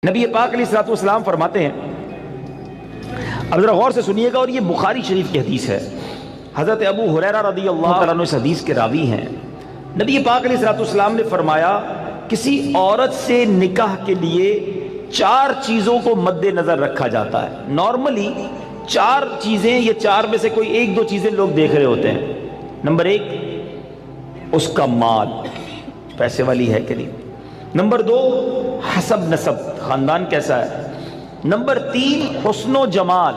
نبی پاک علیہ الصلوۃ والسلام فرماتے ہیں، اب ذرا غور سے سنیے گا، اور یہ بخاری شریف کی حدیث ہے، حضرت ابو ہریرہ رضی اللہ تعالیٰ عنہ اس حدیث کے راوی ہیں۔ نبی پاک علیہ الصلوۃ والسلام نے فرمایا، کسی عورت سے نکاح کے لیے 4 چیزوں کو مد نظر رکھا جاتا ہے۔ نارملی 4 چیزیں، یہ 4 میں سے کوئی 1-2 چیزیں لوگ دیکھ رہے ہوتے ہیں۔ نمبر 1، اس کا مال، پیسے والی ہے کہ نہیں۔ نمبر 2، حسب نسب، خاندان کیسا ہے۔ نمبر 3، حسن و جمال۔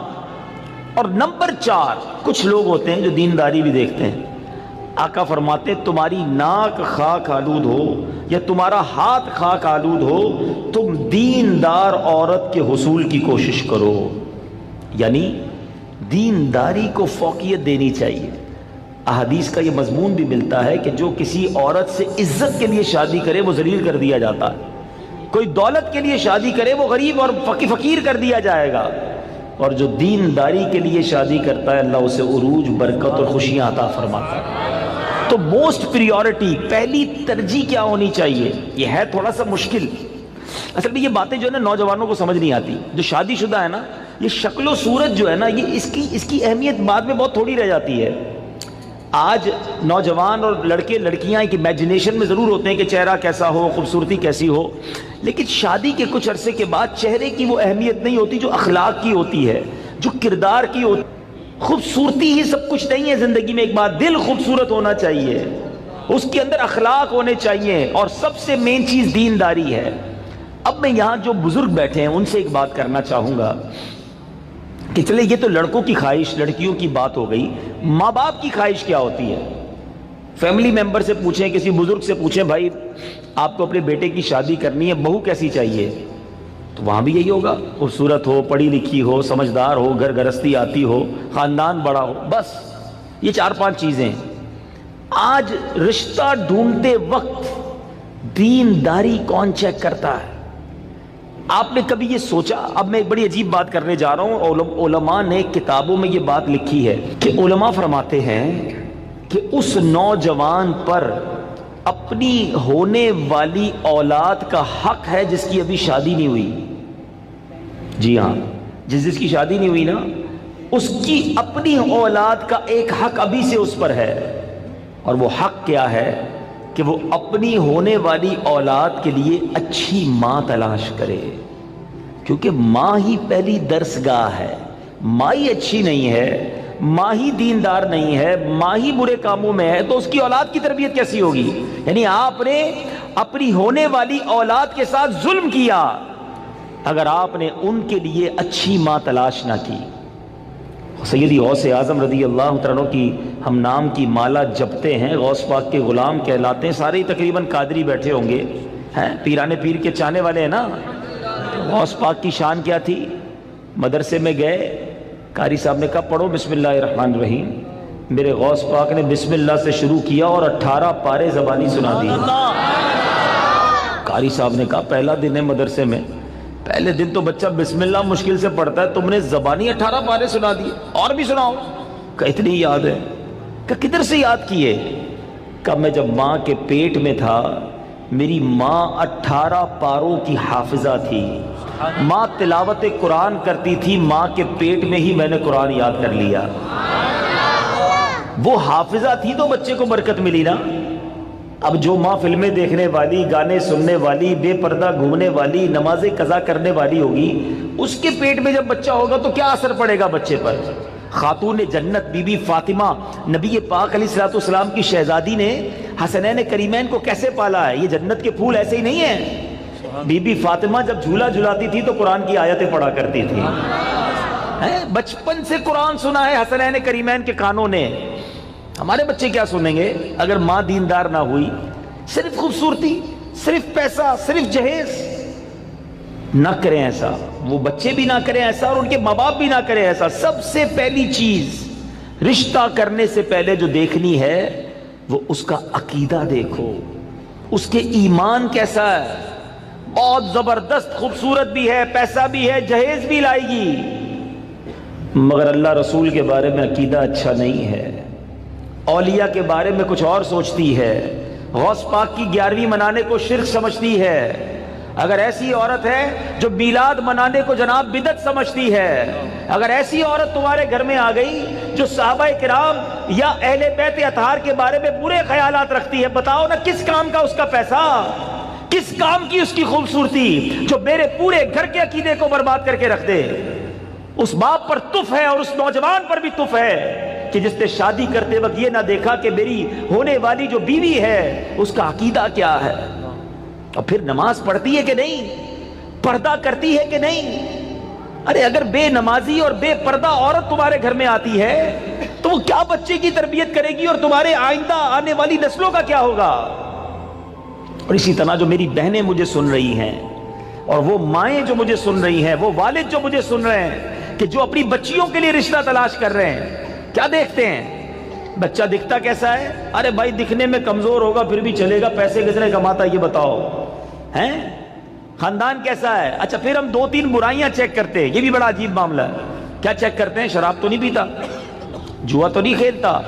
اور نمبر 4، کچھ لوگ ہوتے ہیں جو دینداری بھی دیکھتے ہیں۔ آقا فرماتے ہیں، تمہاری ناک خاک آلود ہو یا تمہارا ہاتھ خاک آلود ہو، تم دیندار عورت کے حصول کی کوشش کرو۔ یعنی دینداری کو فوقیت دینی چاہیے۔ احادیث کا یہ مضمون بھی ملتا ہے کہ جو کسی عورت سے عزت کے لیے شادی کرے وہ ذلیل کر دیا جاتا ہے، کوئی دولت کے لیے شادی کرے وہ غریب اور فقیر کر دیا جائے گا، اور جو دینداری کے لیے شادی کرتا ہے اللہ اسے عروج، برکت اور خوشیاں عطا فرماتا ہے۔ تو موسٹ پریورٹی، پہلی ترجیح کیا ہونی چاہیے؟ یہ ہے تھوڑا سا مشکل، اصل میں یہ باتیں جو ہے نا نوجوانوں کو سمجھ نہیں آتی۔ جو شادی شدہ ہے نا، یہ شکل و صورت جو ہے نا، یہ اس کی اہمیت بعد میں بہت تھوڑی رہ جاتی ہے۔ آج نوجوان اور لڑکے لڑکیاں ایک امیجنیشن میں ضرور ہوتے ہیں کہ چہرہ کیسا ہو، خوبصورتی کیسی ہو، لیکن شادی کے کچھ عرصے کے بعد چہرے کی وہ اہمیت نہیں ہوتی جو اخلاق کی ہوتی ہے، جو کردار کی ہوتی ہے۔ خوبصورتی ہی سب کچھ نہیں ہے زندگی میں، ایک بات، دل خوبصورت ہونا چاہیے، اس کے اندر اخلاق ہونے چاہیے، اور سب سے مین چیز دینداری ہے۔ اب میں یہاں جو بزرگ بیٹھے ہیں ان سے ایک بات کرنا چاہوں گا کہ چلے یہ تو لڑکوں کی خواہش، لڑکیوں کی بات ہو گئی، ماں باپ کی خواہش کیا ہوتی ہے؟ فیملی ممبر سے پوچھیں، کسی بزرگ سے پوچھیں، بھائی آپ کو اپنے بیٹے کی شادی کرنی ہے، بہو کیسی چاہیے؟ تو وہاں بھی یہی ہوگا، خوبصورت ہو، پڑھی لکھی ہو، سمجھدار ہو، گھر گرستی آتی ہو، خاندان بڑا ہو، بس یہ 4-5 چیزیں۔ آج رشتہ ڈھونڈتے وقت دینداری کون چیک کرتا ہے؟ آپ نے کبھی یہ سوچا؟ اب میں ایک بڑی عجیب بات کرنے جا رہا ہوں، علماء نے کتابوں میں یہ بات لکھی ہے کہ علماء فرماتے ہیں کہ اس نوجوان پر اپنی ہونے والی اولاد کا حق ہے جس کی ابھی شادی نہیں ہوئی۔ جی ہاں، جس کی شادی نہیں ہوئی نا، اس کی اپنی اولاد کا ایک حق ابھی سے اس پر ہے، اور وہ حق کیا ہے کہ وہ اپنی ہونے والی اولاد کے لیے اچھی ماں تلاش کرے، کیونکہ ماں ہی پہلی درسگاہ ہے۔ ماں ہی اچھی نہیں ہے، ماں ہی دیندار نہیں ہے، ماں ہی برے کاموں میں ہے، تو اس کی اولاد کی تربیت کیسی ہوگی؟ یعنی آپ نے اپنی ہونے والی اولاد کے ساتھ ظلم کیا اگر آپ نے ان کے لیے اچھی ماں تلاش نہ کی۔ سیدی غوث اعظم رضی اللہ عنہ کی ہم نام کی مالا جپتے ہیں، غوث پاک کے غلام کہلاتے ہیں، سارے تقریباً قادری بیٹھے ہوں گے، ہیں پیرانے پیر کے چاہنے والے ہیں نا۔ غوث پاک کی شان کیا تھی؟ مدرسے میں گئے، قاری صاحب نے کہا پڑھو بسم اللہ الرحمن الرحیم، میرے غوث پاک نے بسم اللہ سے شروع کیا اور 18 پارے زبانی سنا دیے۔ قاری صاحب نے کہا پہلا دن ہے مدرسے میں، پہلے دن تو بچہ بسم اللہ مشکل سے پڑھتا ہے، تم نے زبانی 18 پارے سنا دیے، اور بھی سناؤ۔ کہ اتنی یاد ہے؟ کہ کدھر سے یاد کیے؟ کہ میں جب ماں کے پیٹ میں تھا، میری ماں 18 پاروں کی حافظہ تھی، ماں تلاوت قرآن کرتی تھی، ماں کے پیٹ میں ہی میں نے قرآن یاد کر لیا۔ وہ حافظہ تھی تو بچے کو برکت ملی نا۔ اب جو ماں فلمیں دیکھنے والی، گانے سننے والی، بے پردہ گھومنے والی، نمازیں قضا کرنے والی ہوگی، اس کے پیٹ میں جب بچہ ہوگا تو کیا اثر پڑے گا بچے پر؟ خاتون جنت بی بی فاطمہ، نبی پاک علیہ الصلوۃ والسلام کی شہزادی نے حسنین کریمین کو کیسے پالا ہے؟ یہ جنت کے پھول ایسے ہی نہیں ہیں۔ بی بی فاطمہ جب جھولا جھلاتی تھی تو قرآن کی آیتیں پڑھا کرتی تھی، بچپن سے قرآن سنا ہے حسنین کریمین کے کانوں نے۔ ہمارے بچے کیا سنیں گے اگر ماں دیندار نہ ہوئی؟ صرف خوبصورتی، صرف پیسہ، صرف جہیز۔ نہ کریں ایسا، وہ بچے بھی نہ کریں ایسا، اور ان کے ماں باپ بھی نہ کریں ایسا۔ سب سے پہلی چیز رشتہ کرنے سے پہلے جو دیکھنی ہے وہ اس کا عقیدہ دیکھو، اس کے ایمان کیسا ہے۔ بہت زبردست خوبصورت بھی ہے، پیسہ بھی ہے، جہیز بھی لائے گی، مگر اللہ رسول کے بارے میں عقیدہ اچھا نہیں ہے، اولیاء کے بارے میں کچھ اور سوچتی ہے، غوث پاک کی 11ویں منانے کو شرک سمجھتی ہے، اگر ایسی عورت ہے جو میلاد منانے کو جناب بدعت سمجھتی ہے، اگر ایسی عورت تمہارے گھر میں آ گئی جو صحابہ کرام یا اہل بیت اطہار کے بارے میں برے خیالات رکھتی ہے، بتاؤ نا کس کام کا اس کا پیسہ، کس کام کی اس کی خوبصورتی جو میرے پورے گھر کے عقیدے کو برباد کر کے رکھ دے۔ اس باپ پر تف ہے اور اس نوجوان پر بھی تف ہے کہ جس نے شادی کرتے وقت یہ نہ دیکھا کہ میری ہونے والی جو بیوی ہے اس کا عقیدہ کیا ہے، اور پھر نماز پڑھتی ہے کہ نہیں، پردہ کرتی ہے کہ نہیں۔ ارے اگر بے نمازی اور بے پردہ عورت تمہارے گھر میں آتی ہے تو وہ کیا بچے کی تربیت کرے گی، اور تمہارے آئندہ آنے والی نسلوں کا کیا ہوگا۔ اور اسی طرح جو میری بہنیں مجھے سن رہی ہیں، اور وہ مائیں جو مجھے سن رہی ہیں، وہ والد جو مجھے سن رہے ہیں کہ جو اپنی بچیوں کے لیے رشتہ تلاش کر رہے ہیں، کیا دیکھتے ہیں؟ بچہ دکھتا کیسا ہے؟ ارے بھائی دکھنے میں کمزور ہوگا پھر بھی چلے گا، پیسے کس نے کماتا یہ بتاؤ ہیں؟ خاندان کیسا ہے؟ اچھا پھر ہم 2-3 برائیاں چیک کرتے ہیں، یہ بھی بڑا عجیب معاملہ ہے۔ کیا چیک کرتے ہیں؟ شراب تو نہیں پیتا، جوا تو نہیں کھیلتا،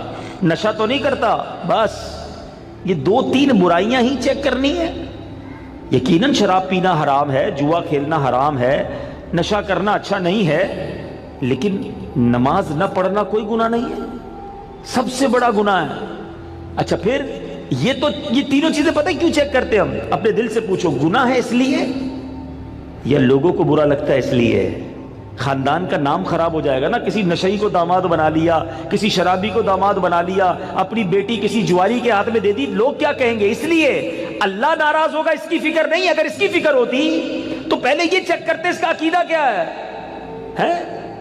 نشہ تو نہیں کرتا، بس یہ 2-3 برائیاں ہی چیک کرنی ہے۔ یقیناً شراب پینا حرام ہے، جوا کھیلنا حرام ہے، نشہ کرنا اچھا نہیں ہے، لیکن نماز نہ پڑھنا کوئی گناہ نہیں ہے، سب سے بڑا گناہ ہے۔ اچھا پھر یہ تینوں چیزیں پتہ ہے کیوں چیک کرتے ہم؟ اپنے دل سے پوچھو، گناہ ہے اس لیے یا لوگوں کو برا لگتا ہے اس لیے؟ خاندان کا نام خراب ہو جائے گا نا، کسی نشئی کو داماد بنا لیا، کسی شرابی کو داماد بنا لیا، اپنی بیٹی کسی جواری کے ہاتھ میں دے دی، لوگ کیا کہیں گے؟ اس لیے اللہ ناراض ہوگا اس کی فکر نہیں۔ اگر اس کی فکر ہوتی تو پہلے یہ چیک کرتے اس کا عقیدہ کیا ہے۔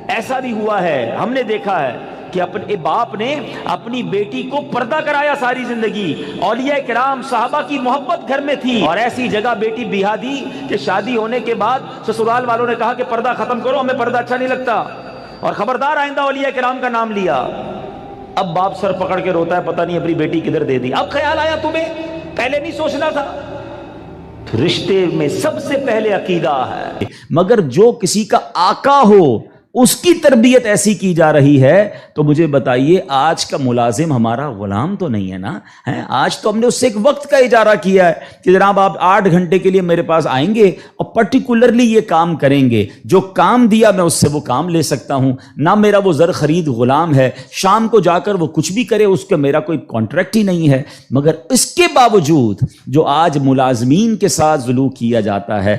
ایسا بھی ہوا ہے، ہم نے دیکھا ہے کہ اپنے باپ نے اپنی بیٹی کو پردہ کرایا ساری زندگی، اولیاء کرام صحابہ کی محبت گھر میں تھی، اور ایسی جگہ بیٹی بیاہ دی کہ شادی ہونے کے بعد سسرال والوں نے کہا کہ پردہ ختم کرو، ہمیں پردہ اچھا نہیں لگتا، اور خبردار آئندہ اولیاء کرام کا نام لیا۔ اب باپ سر پکڑ کے روتا ہے، پتہ نہیں اپنی بیٹی کدھر دے دی۔ اب خیال آیا تمہیں، پہلے نہیں سوچنا تھا؟ رشتے میں سب سے پہلے عقیدہ ہے، مگر جو کسی کا آقا ہو اس کی تربیت ایسی کی جا رہی ہے تو مجھے بتائیے آج کا ملازم ہمارا غلام تو نہیں ہے نا؟ آج تو ہم نے اس سے ایک وقت کا اجارہ کیا ہے کہ جناب آپ 8 گھنٹے کے لیے میرے پاس آئیں گے اور پرٹیکولرلی یہ کام کریں گے، جو کام دیا میں اس سے وہ کام لے سکتا ہوں، نہ میرا وہ زر خرید غلام ہے، شام کو جا کر وہ کچھ بھی کرے اس کا میرا کوئی کانٹریکٹ ہی نہیں ہے۔ مگر اس کے باوجود جو آج ملازمین کے ساتھ سلوک کیا جاتا ہے،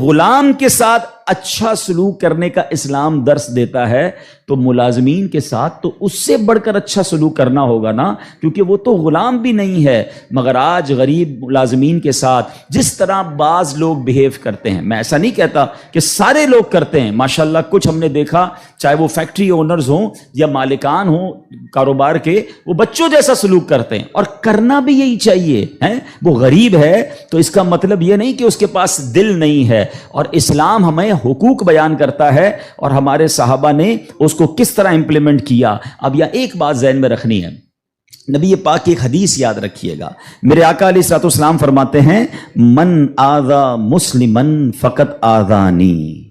غلام کے ساتھ اچھا سلوک کرنے کا اسلام درس دیتا ہے، تو ملازمین کے ساتھ تو اس سے بڑھ کر اچھا سلوک کرنا ہوگا نا، کیونکہ وہ تو غلام بھی نہیں ہے۔ مگر آج غریب ملازمین کے ساتھ جس طرح بعض لوگ بیہیو کرتے ہیں، میں ایسا نہیں کہتا کہ سارے لوگ کرتے ہیں، ماشاءاللہ کچھ ہم نے دیکھا، چاہے وہ فیکٹری اونرز ہوں یا مالکان ہوں کاروبار کے، وہ بچوں جیسا سلوک کرتے ہیں، اور کرنا بھی یہی چاہیے۔ وہ غریب ہے تو اس کا مطلب یہ نہیں کہ اس کے پاس دل نہیں ہے، اور اسلام ہمیں حقوق بیان کرتا ہے اور ہمارے صحابہ نے اس کو کس طرح امپلیمنٹ کیا۔ اب یہ ایک بات ذہن میں رکھنی ہے، نبی پاک کی ایک حدیث یاد رکھیے گا، میرے آقا علیہ الصلوۃ والسلام فرماتے ہیں من آذا مسلمن فقط آذانی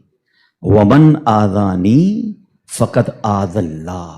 ومن آذانی فقط آذ اللہ،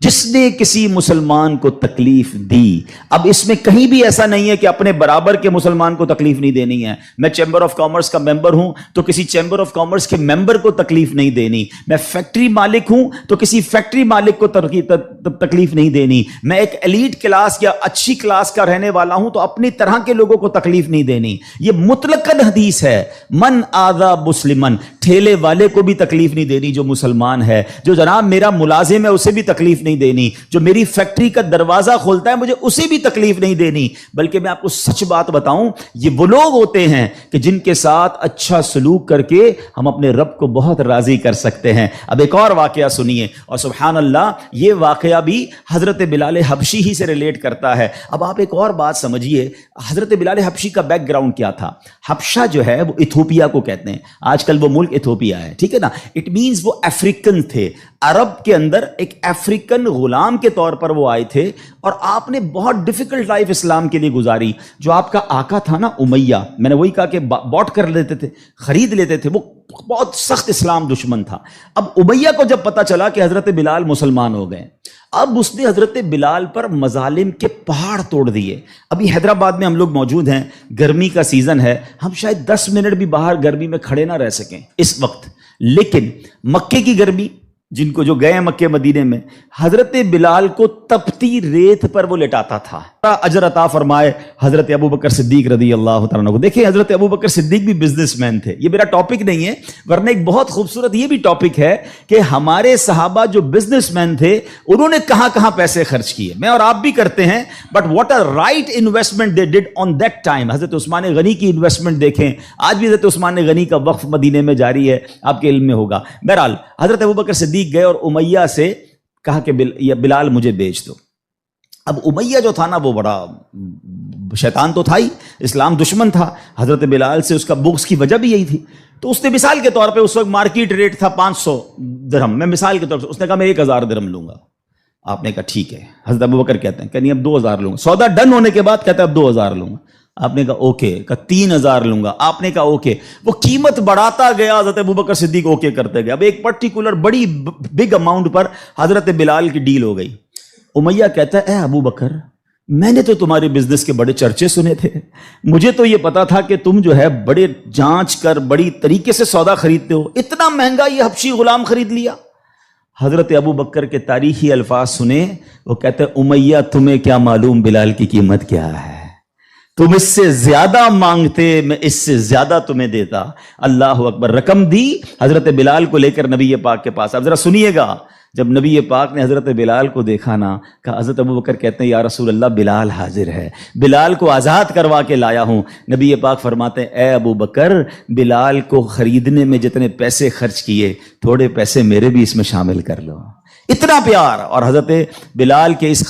جس نے کسی مسلمان کو تکلیف دی۔ اب اس میں کہیں بھی ایسا نہیں ہے کہ اپنے برابر کے مسلمان کو تکلیف نہیں دینی ہے۔ میں چیمبر آف کامرس کا ممبر ہوں تو کسی چیمبر آف کامرس کے ممبر کو تکلیف نہیں دینی، میں فیکٹری مالک ہوں تو کسی فیکٹری مالک کو تکلیف نہیں دینی، میں ایک ایلیٹ کلاس یا اچھی کلاس کا رہنے والا ہوں تو اپنی طرح کے لوگوں کو تکلیف نہیں دینی۔ یہ مطلقاً حدیث ہے، من آذا مسلمن، ٹھیلے والے کو بھی تکلیف نہیں دینی جو مسلمان ہے، جو جناب میرا ملازم ہے اسے بھی تکلیف نہیں دینی، جو میری فیکٹری کا دروازہ کھولتا ہے مجھے اسے بھی تکلیف نہیں دینی۔ بلکہ میں آپ کو سچ بات بتاؤں، یہ وہ لوگ ہوتے ہیں کہ جن کے ساتھ اچھا سلوک کر کے ہم اپنے رب کو بہت راضی کر سکتے ہیں۔ اب ایک اور واقعہ سنیے، اور سبحان اللہ یہ واقعہ بھی حضرت بلال حبشی ہی سے ریلیٹ کرتا ہے۔ اب آپ ایک اور بات سمجھیے، حضرت بلال حبشی کا بیک گراؤنڈ کیا تھا؟ حبشہ جو ہے وہ ایتھوپیا کو کہتے ہیں، آج کل وہ ملک ایتھوپیا ہے، ٹھیک ہے نا؟ اٹ مینز وہ افریقن تھے، عرب کے اندر ایک افریقن غلام کے طور پر وہ آئے تھے، اور آپ نے بہت ڈیفیکلٹ لائف اسلام کے لیے گزاری۔ جو آپ کا آقا تھا نا امیہ، میں نے وہی کہا کہ باٹ کر لیتے تھے، خرید لیتے تھے، وہ بہت سخت اسلام دشمن تھا. اب امیہ کو جب پتا چلا کہ حضرت بلال مسلمان ہو گئے، اب اس نے حضرت بلال پر مظالم کے پہاڑ توڑ دیے. ابھی حیدرآباد میں ہم لوگ موجود ہیں، گرمی کا سیزن ہے، ہم شاید 10 منٹ بھی باہر گرمی میں کھڑے نہ رہ سکیں اس وقت، لیکن مکے کی گرمی، جن کو جو گئے مکے مدینے میں، حضرت بلال کو تپتی ریت پر وہ لٹاتا تھا. اجر عطا فرمائے حضرت ابوبکر صدیق رضی اللہ تعالیٰ عنہ کو. دیکھیں حضرت ابوبکر صدیق بھی بزنس مین تھے. یہ میرا ٹاپک نہیں ہے، ورنہ ایک بہت خوبصورت یہ بھی ٹاپک ہے کہ ہمارے صحابہ جو بزنس مین تھے انہوں نے کہاں کہاں پیسے خرچ کیے. میں اور آپ بھی کرتے ہیں، but what a right investment they did on that time. حضرت عثمان غنی کی انویسٹمنٹ دیکھیں، آج بھی حضرت عثمان غنی کا وقف مدینے میں جاری ہے، آپ کے علم میں ہوگا. بہرحال حضرت ابوبکر صدیق گئے اور امیہ سے کہا کہ بلال مجھے بیچ دو. اب امیہ جو تھا نا وہ بڑا شیطان تو تھا ہی، اسلام دشمن تھا. حضرت بلال سے اس کا بغض کی وجہ بھی یہی تھی. تو اس نے مثال کے طور پہ، اس وقت مارکیٹ ریٹ تھا 500 درہم، میں مثال کے طور پر اس نے کہا میں 1000 درہم لوں گا. آپ نے کہا ٹھیک ہے. حضرت ابوبکر کہتے ہیں کہ نہیں اب 2000 لوں گا. سودا ڈن ہونے کے بعد کہتا ہے اب 2000 لوں گا. آپ نے کہا اوکے. کہا 3000 لوں گا. آپ نے کہا اوکے. وہ قیمت بڑھاتا گیا، حضرت ابوبکر صدیق اوکے کرتے گئے. اب ایک پرٹیکولر بڑی بگ اماؤنٹ پر حضرت بلال کی ڈیل ہو گئی. امیہ کہتا ہے اے ابوبکر، میں نے تو تمہارے بزنس کے بڑے چرچے سنے تھے، مجھے تو یہ پتا تھا کہ تم جو ہے بڑے جانچ کر بڑی طریقے سے سودا خریدتے ہو، اتنا مہنگا یہ حبشی غلام خرید لیا. حضرت ابوبکر کے تاریخی الفاظ سنے. وہ کہتے ہیں امیہ تمہیں کیا معلوم بلال کی قیمت کیا ہے، تم اس سے زیادہ مانگتے میں اس سے زیادہ تمہیں دیتا. اللہ اکبر. رقم دی حضرت بلال کو لے کر نبی پاک کے پاس. اب ذرا سنیے گا، جب نبی پاک نے حضرت بلال کو دیکھا نا، کہا حضرت ابوبکر کہتے ہیں یا رسول اللہ بلال حاضر ہے، بلال کو آزاد کروا کے لایا ہوں. نبی پاک فرماتے ہیں اے ابوبکر، بلال کو خریدنے میں جتنے پیسے خرچ کیے تھوڑے پیسے میرے بھی اس میں شامل کر لو. اتنا پیار. اور حضرت بلال کے اس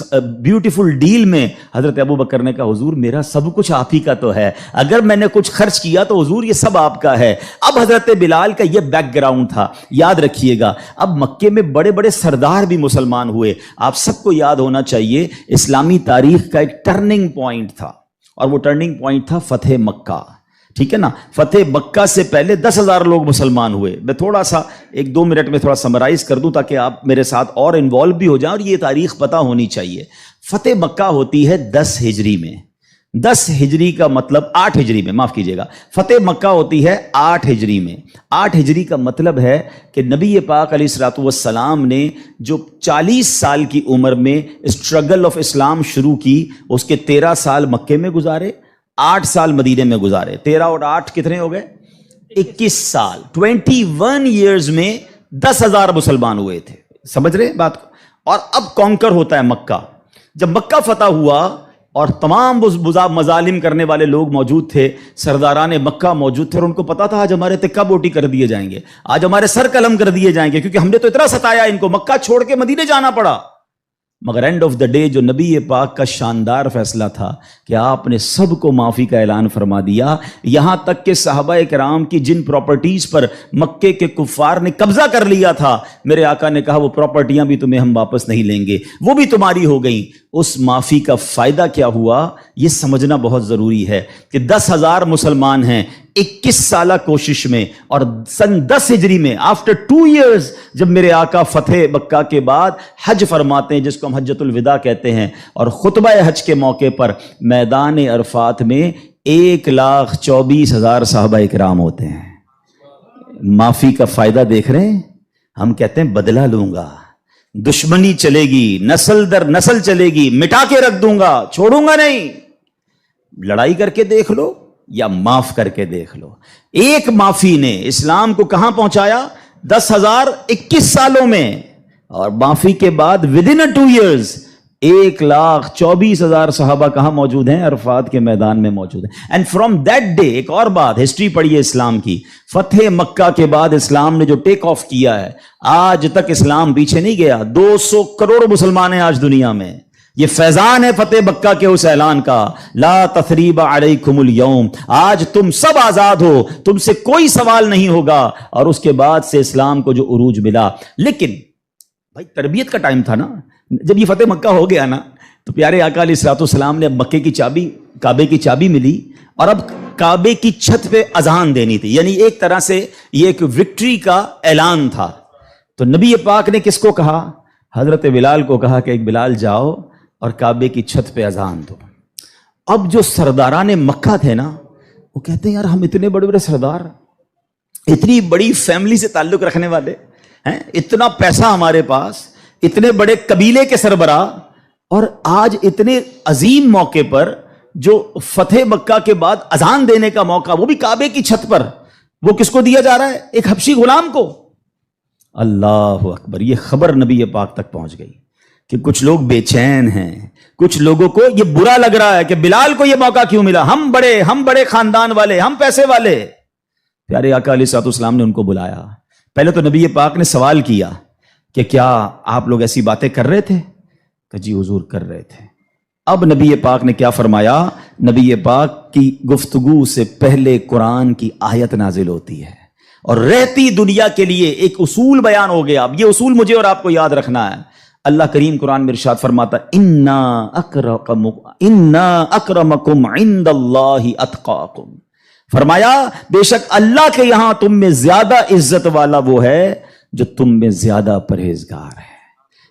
بیوٹیفل ڈیل میں حضرت ابوبکر نے کہا حضور میرا سب کچھ آپ ہی کا تو ہے، اگر میں نے کچھ خرچ کیا تو حضور یہ سب آپ کا ہے. اب حضرت بلال کا یہ بیک گراؤنڈ تھا، یاد رکھیے گا. اب مکے میں بڑے بڑے سردار بھی مسلمان ہوئے. آپ سب کو یاد ہونا چاہیے اسلامی تاریخ کا ایک ٹرننگ پوائنٹ تھا، اور وہ ٹرننگ پوائنٹ تھا فتح مکہ. ٹھیک ہے نا. فتح مکہ سے پہلے 10,000 لوگ مسلمان ہوئے. میں تھوڑا سا 1-2 منٹ میں تھوڑا سمرائز کر دوں تاکہ آپ میرے ساتھ اور انوالو بھی ہو جائیں، اور یہ تاریخ پتہ ہونی چاہیے. فتح مکہ ہوتی ہے 10 ہجری میں. 10 ہجری کا مطلب 8 ہجری میں، معاف کیجیے گا، فتح مکہ ہوتی ہے 8 ہجری میں. 8 ہجری کا مطلب ہے کہ نبی پاک علیہ الصلوۃ والسلام نے جو 40 سال کی عمر میں اسٹرگل آف اسلام شروع کی، اس کے 13 سال مکے میں گزارے، 8 سال مدینے میں گزارے. 13 اور 8 کتنے ہو گئے؟ 21 سال. 21 ایئرز میں 10,000 مسلمان ہوئے تھے. سمجھ رہے بات کو؟ اور اب کانکر ہوتا ہے مکہ. جب مکہ فتح ہوا اور تمام مظالم کرنے والے لوگ موجود تھے، سرداران مکہ موجود تھے، اور ان کو پتا تھا آج ہمارے تکہ بوٹی کر دیے جائیں گے، آج ہمارے سر قلم کر دیے جائیں گے، کیونکہ ہم نے تو اتنا ستایا ان کو، مکہ چھوڑ کے مدینے جانا پڑا. مگر اینڈ آف دا ڈے جو نبی پاک کا شاندار فیصلہ تھا کہ آپ نے سب کو معافی کا اعلان فرما دیا. یہاں تک کہ صحابہ کرام کی جن پراپرٹیز پر مکے کے کفار نے قبضہ کر لیا تھا، میرے آقا نے کہا وہ پراپرٹیاں بھی تمہیں ہم واپس نہیں لیں گے، وہ بھی تمہاری ہو گئیں. اس معافی کا فائدہ کیا ہوا یہ سمجھنا بہت ضروری ہے کہ 10,000 مسلمان ہیں 21 سالہ کوشش میں. اور سن 10 ہجری میں آفٹر 2 ایئرز جب میرے آقا فتح مکہ کے بعد حج فرماتے ہیں، جس کو ہم حجۃ الوداع کہتے ہیں، اور خطبہ حج کے موقع پر میدان عرفات میں 1,24,000 صحابہ کرام ہوتے ہیں. معافی کا فائدہ دیکھ رہے ہیں؟ ہم کہتے ہیں بدلہ لوں گا، دشمنی چلے گی، نسل در نسل چلے گی، مٹا کے رکھ دوں گا، چھوڑوں گا نہیں. لڑائی کر کے دیکھ لو یا معاف کر کے دیکھ لو. ایک معافی نے اسلام کو کہاں پہنچایا؟ 10,021 سالوں میں. اور معافی کے بعد ودن 2 ایئرز 1,24,000 صحابہ کہاں موجود ہیں؟ عرفات کے میدان میں موجود ہیں. اینڈ فرام دیٹ ڈے، ایک اور بات، ہسٹری پڑھیے اسلام کی، فتح مکہ کے بعد اسلام نے جو ٹیک آف کیا ہے، آج تک اسلام پیچھے نہیں گیا. 200 کروڑ مسلمان ہیں آج دنیا میں. یہ فیضان ہے فتح مکہ کے اس اعلان کا، لا تثریب علیکم اليوم، آج تم سب آزاد ہو، تم سے کوئی سوال نہیں ہوگا. اور اس کے بعد سے اسلام کو جو عروج ملا. لیکن بھائی تربیت کا ٹائم تھا نا. جب یہ فتح مکہ ہو گیا نا تو پیارے آقا علیہ الصلوۃ والسلام نے مکے کی چابی، کعبے کی چابی ملی، اور اب کعبے کی چھت پہ اذان دینی تھی، یعنی ایک طرح سے یہ ایک وکٹری کا اعلان تھا۔ تو نبی پاک نے کس کو کہا؟ حضرت بلال کو کہا کہ ایک بلال جاؤ اور کعبے کی چھت پہ اذان دو۔ اب جو سرداران مکہ تھے نا، وہ کہتے ہیں یار ہم اتنے بڑے بڑے سردار، اتنی بڑی فیملی سے تعلق رکھنے والے ہیں، اتنا پیسہ ہمارے پاس، اتنے بڑے قبیلے کے سربراہ، اور آج اتنے عظیم موقع پر جو فتح مکہ کے بعد اذان دینے کا موقع، وہ بھی کعبے کی چھت پر، وہ کس کو دیا جا رہا ہے؟ ایک حبشی غلام کو۔ اللہ اکبر! یہ خبر نبی پاک تک پہنچ گئی کہ کچھ لوگ بے چین ہیں، کچھ لوگوں کو یہ برا لگ رہا ہے کہ بلال کو یہ موقع کیوں ملا، ہم بڑے خاندان والے، ہم پیسے والے۔ پیارے آقا علیہ الصلوۃ والسلام نے ان کو بلایا۔ پہلے تو نبی پاک نے سوال کیا کہ کیا آپ لوگ ایسی باتیں کر رہے تھے؟ کہ جی حضور کر رہے تھے۔ اب نبی پاک نے کیا فرمایا؟ نبی پاک کی گفتگو سے پہلے قرآن کی آیت نازل ہوتی ہے اور رہتی دنیا کے لیے ایک اصول بیان ہو گیا۔ اب یہ اصول مجھے اور آپ کو یاد رکھنا ہے۔ اللہ کریم قرآن میں ارشاد فرماتا ہے انا اکرمکم عند اللہ اتقاکم، فرمایا بے شک اللہ کے یہاں تم میں زیادہ عزت والا وہ ہے جو تم میں زیادہ پرہیزگار ہے۔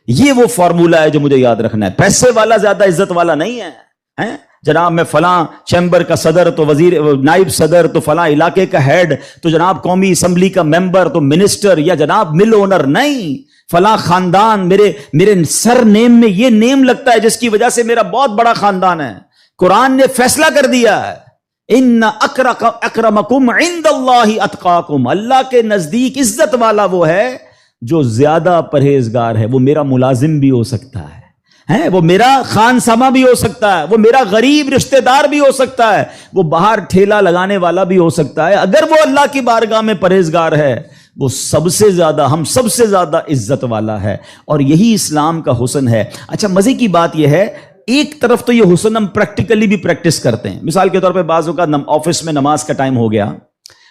یہ وہ فارمولہ ہے جو مجھے یاد رکھنا ہے۔ پیسے والا زیادہ عزت والا نہیں ہے، جناب میں فلاں چیمبر کا صدر تو وزیر نائب صدر تو فلاں علاقے کا ہیڈ تو جناب قومی اسمبلی کا ممبر تو منسٹر یا جناب مل اونر، نہیں، فلاں خاندان میرے سر نیم میں یہ نیم لگتا ہے جس کی وجہ سے میرا بہت بڑا خاندان ہے۔ قرآن نے فیصلہ کر دیا ہے ان اکرمکم عند اللہ اتقاکم، اللہ کے نزدیک عزت والا وہ ہے جو زیادہ پرہیزگار ہے۔ وہ میرا ملازم بھی ہو سکتا ہے، وہ میرا خان سما بھی ہو سکتا ہے، وہ میرا غریب رشتہ دار بھی ہو سکتا ہے، وہ باہر ٹھیلا لگانے والا بھی ہو سکتا ہے، اگر وہ اللہ کی بارگاہ میں پرہیزگار ہے وہ سب سے زیادہ، ہم سب سے زیادہ عزت والا ہے۔ اور یہی اسلام کا حسن ہے۔ اچھا مزے کی بات یہ ہے، ایک طرف تو یہ حسن ہم پریکٹیکلی بھی پریکٹس کرتے ہیں۔ مثال کے طور پہ بعض اوقات آفس میں نماز کا ٹائم ہو گیا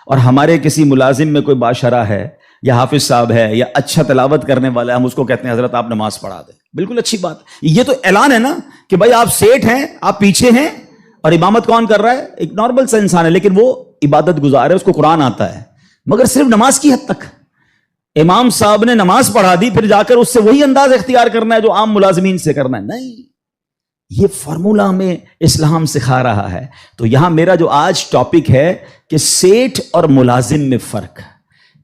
اور ہمارے کسی ملازم میں کوئی باشرہ ہے یا حافظ صاحب ہے یا اچھا تلاوت کرنے والا ہے، ہم اس کو کہتے ہیں حضرت آپ نماز پڑھا دیں۔ بالکل اچھی بات، یہ تو اعلان ہے نا کہ بھائی آپ سیٹ ہیں، آپ پیچھے ہیں، اور امامت کون کر رہا ہے؟ ایک نارمل سا انسان ہے، لیکن وہ عبادت گزار ہے، اس کو قرآن آتا ہے، مگر صرف نماز کی حد تک۔ امام صاحب نے نماز پڑھا دی، پھر جا کر اس سے وہی انداز اختیار کرنا ہے جو عام ملازمین سے کرنا ہے؟ نہیں، یہ فارمولہ ہمیں اسلام سکھا رہا ہے۔ تو یہاں میرا جو آج ٹاپک ہے کہ سیٹ اور ملازم میں فرق،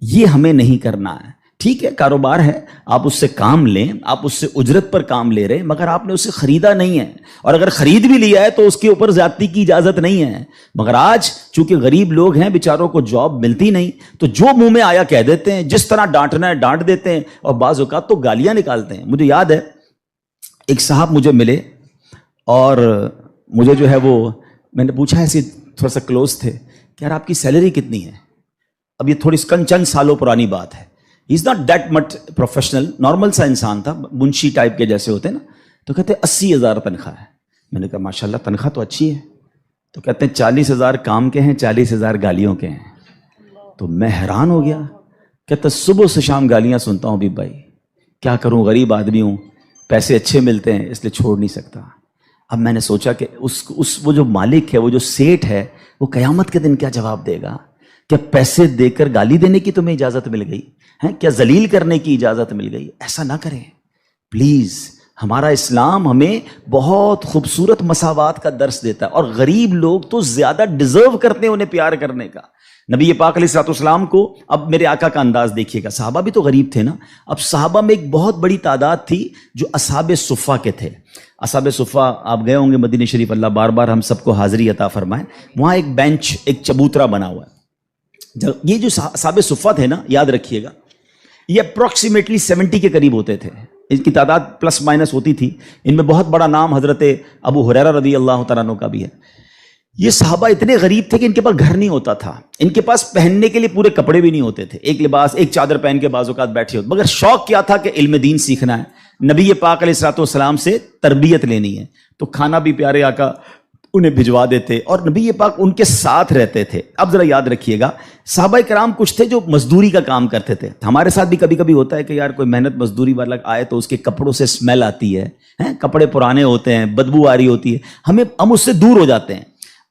یہ ہمیں نہیں کرنا ہے۔ ٹھیک ہے، کاروبار ہے، آپ اس سے کام لیں، آپ اس سے اجرت پر کام لے رہے ہیں، مگر آپ نے اسے خریدا نہیں ہے، اور اگر خرید بھی لیا ہے تو اس کے اوپر زیادتی کی اجازت نہیں ہے۔ مگر آج چونکہ غریب لوگ ہیں، بیچاروں کو جاب ملتی نہیں، تو جو منہ میں آیا کہہ دیتے ہیں، جس طرح ڈانٹنا ہے ڈانٹ دیتے ہیں، اور بعض اوقات تو گالیاں نکالتے ہیں۔ مجھے یاد ہے ایک صاحب مجھے ملے اور مجھے جو ہے وہ میں نے پوچھا، ایسے تھوڑا سا کلوز تھے کہ یار آپ کی سیلری کتنی ہے؟ اب یہ تھوڑی چند سالوں پرانی بات ہے۔ He is not that much professional, normal سا انسان تھا، منشی ٹائپ کے جیسے ہوتے ہیں نا۔ تو کہتے 80,000 تنخواہ ہے۔ میں نے کہا ماشاءاللہ تنخواہ تو اچھی ہے۔ تو کہتے ہیں 40,000 کام کے ہیں، 40,000 گالیوں کے ہیں۔ تو میں حیران ہو گیا، کہتا صبح سے شام گالیاں سنتا ہوں بھی بھائی، کیا کروں، غریب آدمی ہوں، پیسے اچھے ملتے ہیں اس لیے چھوڑ نہیں سکتا۔ اب میں نے سوچا کہ وہ جو مالک ہے، وہ جو سیٹ ہے، وہ قیامت کے دن کیا جواب دے گا؟ کیا پیسے دے کر گالی دینے کی تمہیں اجازت مل گئی ہے؟ کیا ذلیل کرنے کی اجازت مل گئی؟ ایسا نہ کریں پلیز۔ ہمارا اسلام ہمیں بہت خوبصورت مساوات کا درس دیتا ہے، اور غریب لوگ تو زیادہ ڈیزرو کرتے ہیں انہیں پیار کرنے کا۔ نبی پاک علیہ الصلوۃ والسلام کو، اب میرے آقا کا انداز دیکھیے گا، صحابہ بھی تو غریب تھے نا۔ اب صحابہ میں ایک بہت بڑی تعداد تھی جو اصحاب صفہ کے تھے۔ اصحاب صفہ آپ گئے ہوں گے مدینہ شریف، اللہ بار بار ہم سب کو حاضری عطا فرمائے۔ وہاں ایک بینچ، ایک چبوترا بنا ہوا ہے۔ یہ جو اصحاب صفہ تھے نا، یاد رکھیے گا، یہ اپروکسیمیٹلی 70 کے قریب ہوتے تھے، ان کی تعداد پلس مائنس ہوتی تھی۔ ان میں بہت بڑا نام حضرت ابو ہریرہ رضی اللہ تعالیٰ عنہ کا بھی ہے۔ یہ صحابہ اتنے غریب تھے کہ ان کے پاس گھر نہیں ہوتا تھا، ان کے پاس پہننے کے لیے پورے کپڑے بھی نہیں ہوتے تھے، ایک لباس، ایک چادر پہن کے بعض اوقات بیٹھے ہوتے، مگر شوق کیا تھا کہ علم دین سیکھنا ہے، نبی پاک علیہ الصلوۃ والسلام سے تربیت لینی ہے۔ تو کھانا بھی پیارے آقا انہیں بھجوا دیتے، اور نبی پاک ان کے ساتھ رہتے تھے۔ اب ذرا یاد رکھیے گا، صحابہ کرام کچھ تھے جو مزدوری کا کام کرتے تھے۔ ہمارے ساتھ بھی کبھی کبھی ہوتا ہے کہ یار کوئی محنت مزدوری والا آئے تو اس کے کپڑوں سے اسمیل آتی ہے، کپڑے پرانے ہوتے ہیں، بدبو آ رہی ہوتی ہے، ہم اس سے دور ہو جاتے ہیں۔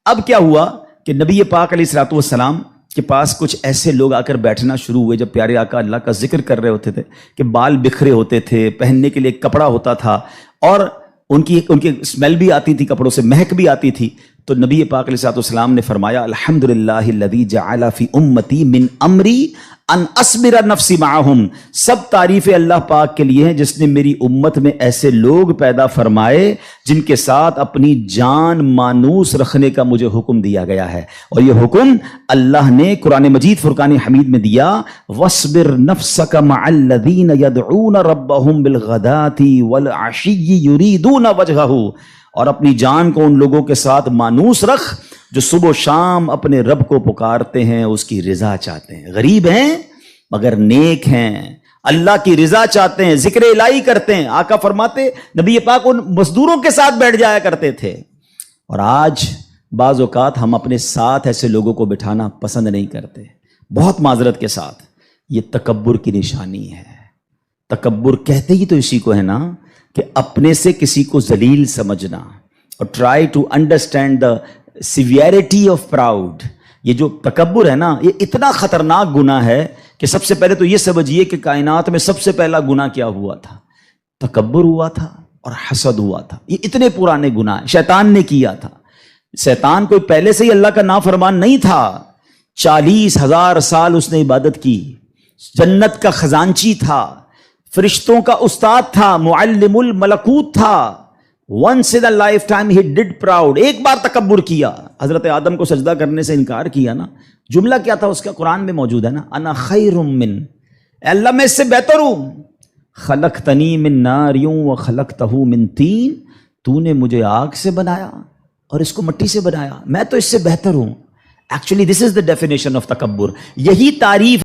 اب کیا ہوا کہ نبی پاک علیہ الصلوۃ والسلام کے پاس کچھ ایسے لوگ آ کر بیٹھنا شروع ہوئے جب پیارے آقا اللہ کا ذکر کر رہے ہوتے تھے کہ بال بکھرے ہوتے تھے، پہننے کے لیے کپڑا ہوتا تھا اور ان کی اسمیل بھی آتی تھی، کپڑوں سے مہک بھی آتی تھی. تو نبی پاک علیہ الصلوۃ والسلام نے فرمایا الحمدللہ الذی جعل فی امتی من امری ان اصبر نفسی معہم، سب تعریف اللہ پاک کے لیے ہیں جس نے میری امت میں ایسے لوگ پیدا فرمائے جن کے ساتھ اپنی جان مانوس رکھنے کا مجھے حکم دیا گیا ہے. اور یہ حکم اللہ نے قرآن مجید فرقان حمید میں دیا، وَاصْبِرْ نَفْسَكَ مَعَ الَّذِينَ يَدْعُونَ رَبَّهُمْ بِالْغَدَاةِ وَالْعَشِيِّ يُرِيدُونَ وَجْهَهُ، اور اپنی جان کو ان لوگوں کے ساتھ مانوس رکھ جو صبح و شام اپنے رب کو پکارتے ہیں، اس کی رضا چاہتے ہیں، غریب ہیں مگر نیک ہیں، اللہ کی رضا چاہتے ہیں، ذکر الہی کرتے ہیں. آقا فرماتے نبی پاک ان مزدوروں کے ساتھ بیٹھ جایا کرتے تھے. اور آج بعض اوقات ہم اپنے ساتھ ایسے لوگوں کو بٹھانا پسند نہیں کرتے، بہت معذرت کے ساتھ. یہ تکبر کی نشانی ہے. تکبر کہتے ہی تو اسی کو ہے نا، کہ اپنے سے کسی کو ذلیل سمجھنا. اور try to understand the severity of proud. یہ جو تکبر ہے نا، یہ اتنا خطرناک گناہ ہے کہ سب سے پہلے تو یہ سمجھیے کہ کائنات میں سب سے پہلا گناہ کیا ہوا تھا؟ تکبر ہوا تھا اور حسد ہوا تھا. یہ اتنے پرانے گناہ شیطان نے کیا تھا. شیطان کوئی پہلے سے ہی اللہ کا نافرمان نہیں تھا. 40,000 سال اس نے عبادت کی، جنت کا خزانچی تھا، فرشتوں کا استاد تھا، معلم الملکوت تھا. once in a lifetime he did proud. ایک بار تکبر کیا، حضرت آدم کو سجدہ کرنے سے انکار کیا نا. جملہ کیا تھا اس کا؟ قرآن میں موجود ہے نا، انا خیر من، اے اللہ میں اس سے بہتر ہوں. خلقتنی من نار وخلقتہ من طین، تو نے مجھے آگ سے بنایا اور اس کو مٹی سے بنایا، میں تو اس سے بہتر ہوں. Actually this is the definition of تکبر. یہی تعریف